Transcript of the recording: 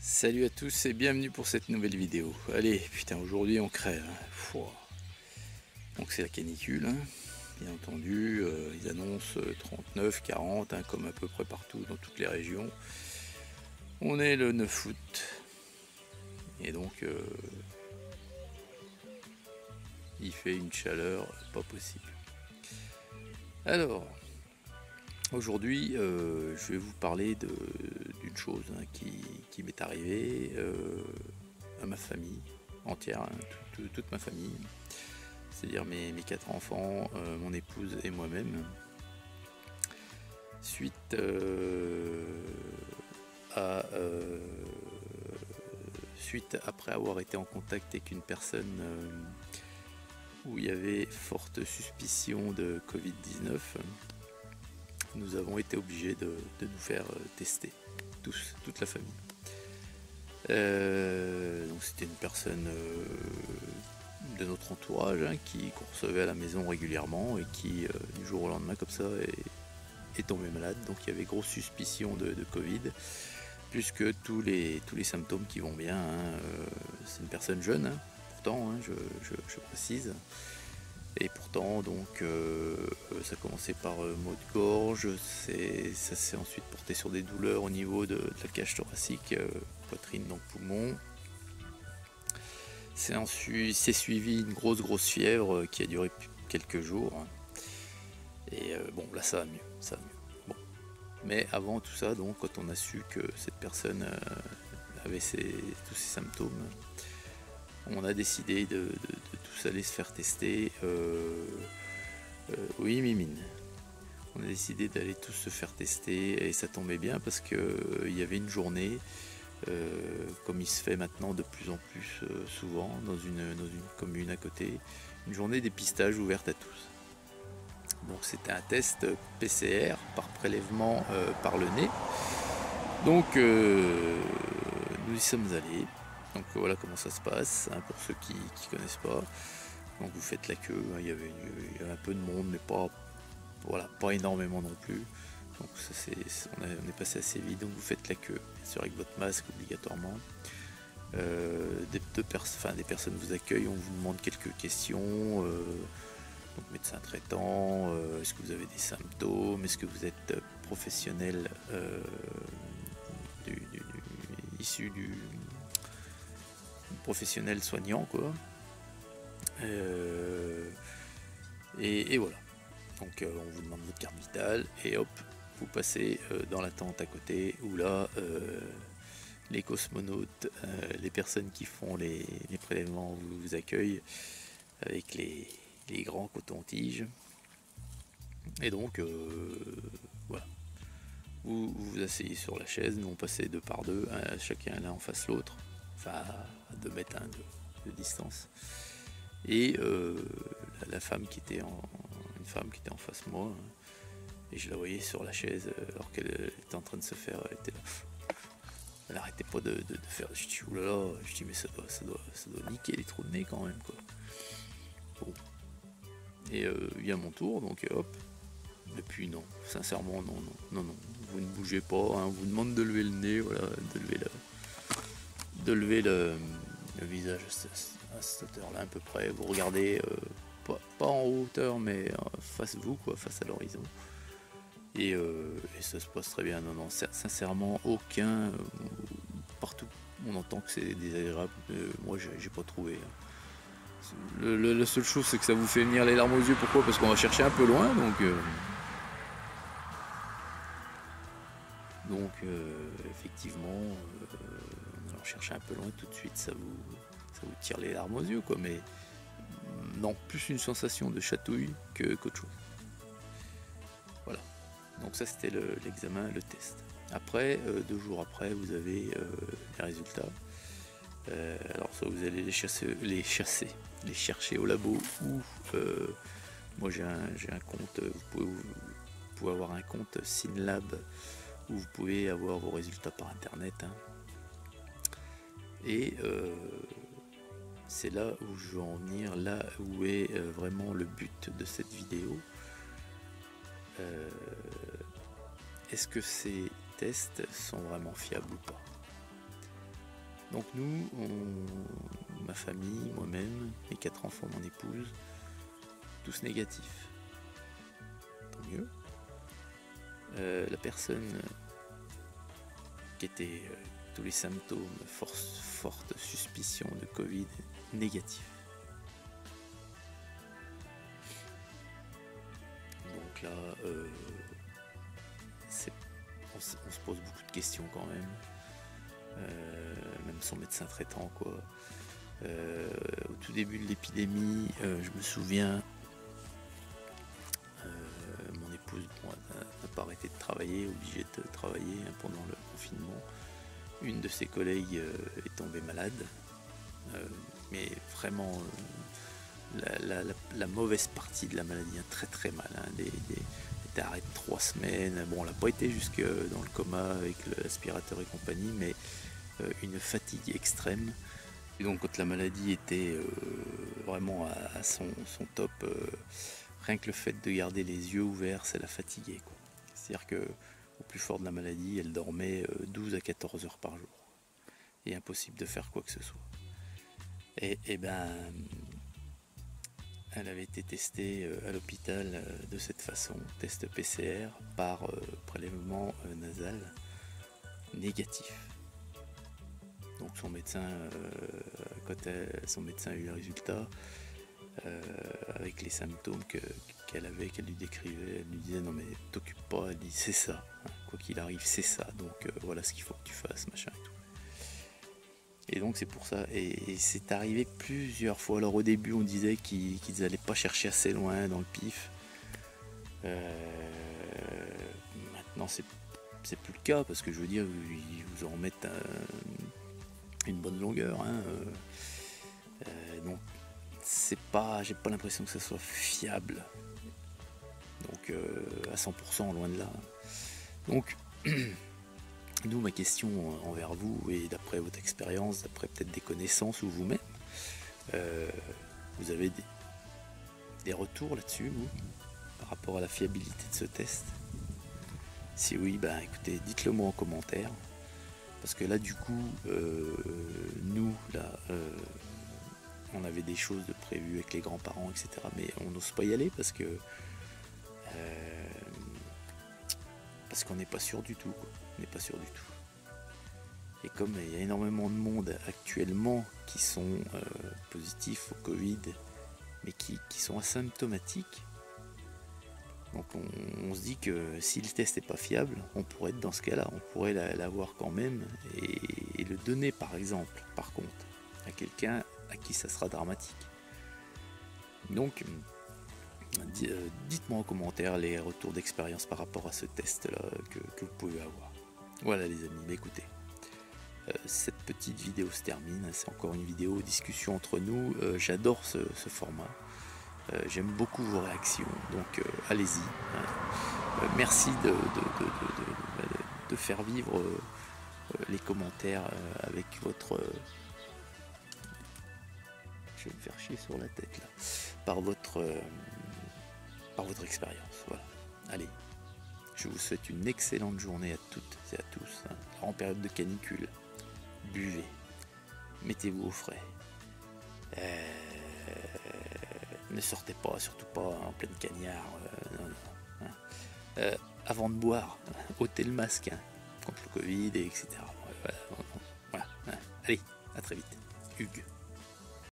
Salut à tous et bienvenue pour cette nouvelle vidéo. Allez, putain, aujourd'hui on crève. Fouah. Donc c'est la canicule, hein. Bien entendu, ils annoncent 39, 40, hein, comme à peu près partout dans toutes les régions. On est le 9 août. Et donc il fait une chaleur pas possible. Alors, aujourd'hui je vais vous parler d'une chose, hein, qui m'est arrivée à ma famille entière, hein, toute ma famille. C'est-à-dire mes 4 enfants, mon épouse et moi-même, suite après avoir été en contact avec une personne où il y avait forte suspicion de Covid-19, nous avons été obligés de nous faire tester, toute la famille. Donc c'était une personne de notre entourage, hein, qu'on recevait à la maison régulièrement et qui du jour au lendemain comme ça est tombé malade. Donc il y avait grosse suspicion de Covid, puisque tous les symptômes qui vont bien, hein. C'est une personne jeune, hein, pourtant, hein, je précise, et pourtant donc ça a commencé par maux de gorge, ça s'est ensuite porté sur des douleurs au niveau de la cage thoracique, poitrine, donc poumon. C'est suivi une grosse fièvre qui a duré quelques jours. Et bon, là ça va mieux, Bon. Mais avant tout ça, donc, quand on a su que cette personne avait tous ces symptômes, on a décidé de tous aller se faire tester. Oui, Mimine. On a décidé d'aller tous se faire tester et ça tombait bien parce qu'il y avait une journée. Comme il se fait maintenant de plus en plus souvent dans une commune à côté, une journée dépistage ouverte à tous. Donc c'était un test PCR par prélèvement par le nez. Donc nous y sommes allés. Donc voilà comment ça se passe, hein, pour ceux qui ne connaissent pas. Donc vous faites la queue, hein, il y avait un peu de monde, mais pas énormément non plus. Donc ça, on est passé assez vite, donc vous faites la queue, bien sûr avec votre masque obligatoirement. Des personnes vous accueillent, on vous demande quelques questions, donc médecin traitant, est-ce que vous avez des symptômes, est-ce que vous êtes professionnel issu du professionnel soignant, quoi. Et voilà. Donc on vous demande votre carte vitale et hop, vous passez dans la tente à côté où là les cosmonautes, les personnes qui font les prélèvements vous accueillent avec les grands cotons-tiges. Et donc voilà, vous vous asseyez sur la chaise, nous on passait 2 par 2, hein, chacun l'un en face l'autre, enfin à 2 mètres, hein, de distance. Et la femme qui était une femme qui était en face de moi, hein, et je la voyais sur la chaise alors qu'elle était en train de se faire, elle arrêtait pas de faire. Je dis oulala, je dis mais ça doit niquer les trous de nez quand même, quoi. Bon. Et vient mon tour, donc hop. Et puis non, sincèrement non, vous ne bougez pas, hein, on vous demande de lever le nez, voilà, de lever le visage à cette hauteur-là à peu près. Vous regardez pas en hauteur, mais face vous, quoi, face à l'horizon. Et ça se passe très bien. Non, sincèrement, aucun. Partout, on entend que c'est désagréable. Moi, j'ai pas trouvé, hein. La seule chose, c'est que ça vous fait venir les larmes aux yeux. Pourquoi? Parce qu'on va chercher un peu loin, donc effectivement, en allant chercher un peu loin, tout de suite, ça vous tire les larmes aux yeux, quoi. Mais non, plus une sensation de chatouille qu'autre chose. Voilà. Donc ça, c'était l'examen, le test. Après, 2 jours après, vous avez les résultats. Alors soit vous allez les chercher au labo, ou moi j'ai un compte, vous pouvez avoir un compte Synlab où vous pouvez avoir vos résultats par internet, hein. Et c'est là où je veux en venir, là où est vraiment le but de cette vidéo. Est-ce que ces tests sont vraiment fiables ou pas? Donc nous, ma famille, moi-même, mes 4 enfants, mon épouse, tous négatifs. Tant mieux. La personne qui était tous les symptômes, forte suspicion de Covid, négatif. Donc là, on se pose beaucoup de questions quand même. Même son médecin traitant, quoi. Au tout début de l'épidémie, je me souviens, mon épouse n'a pas arrêté de travailler, obligée de travailler pendant le confinement. Une de ses collègues est tombée malade, mais vraiment la mauvaise partie de la maladie, hein, très très mal, hein, des arrêts de 3 semaines. Bon, elle n'a pas été jusque dans le coma avec l'aspirateur et compagnie, mais une fatigue extrême. Et donc quand la maladie était vraiment à son top, rien que le fait de garder les yeux ouverts, ça la fatiguait, quoi. C'est-à-dire que au plus fort de la maladie, elle dormait 12 à 14 heures par jour. Et impossible de faire quoi que ce soit. Et ben, elle avait été testée à l'hôpital de cette façon, test PCR par prélèvement nasal négatif. Donc son médecin, quand son médecin a eu le résultat, avec les symptômes qu'elle avait, qu'elle lui décrivait, elle lui disait non mais t'occupe pas, elle dit c'est ça, hein, quoi qu'il arrive c'est ça, donc voilà ce qu'il faut que tu fasses, machin et tout. Et donc c'est pour ça, et c'est arrivé plusieurs fois. Alors au début on disait qu'ils n'allaient pas chercher assez loin dans le pif. Maintenant c'est plus le cas, parce que je veux dire, ils vous en remettent une bonne longueur, hein. Donc j'ai pas l'impression que ça soit fiable, donc à 100% loin de là. Donc nous, ma question envers vous, et d'après votre expérience, d'après peut-être des connaissances ou vous-même, vous avez des retours là-dessus, vous, par rapport à la fiabilité de ce test? Si oui, ben écoutez, dites-le moi en commentaire, parce que là du coup, nous là, on avait des choses de prévues avec les grands-parents, etc. Mais on n'ose pas y aller parce qu'on n'est pas sûr du tout, quoi. On n'est pas sûr du tout. Et comme il y a énormément de monde actuellement qui sont positifs au Covid, mais qui sont asymptomatiques, donc on se dit que si le test n'est pas fiable, on pourrait être dans ce cas-là, on pourrait l'avoir quand même et le donner par exemple, par contre, à quelqu'un à qui ça sera dramatique. Donc dites-moi en commentaire les retours d'expérience par rapport à ce test-là que vous pouvez avoir. Voilà les amis, mais écoutez, cette petite vidéo se termine, c'est encore une vidéo discussion entre nous, j'adore ce format, j'aime beaucoup vos réactions, donc allez-y, hein. Merci de faire vivre les commentaires avec votre... je vais me faire chier sur la tête là, par votre expérience, voilà. Allez, je vous souhaite une excellente journée à toutes et à tous, hein. En période de canicule, buvez, mettez-vous au frais, ne sortez pas, surtout pas en pleine cagnard, non, hein. Avant de boire, ôtez le masque, hein, contre le Covid, etc. Voilà, hein. Allez, à très vite. Hugues.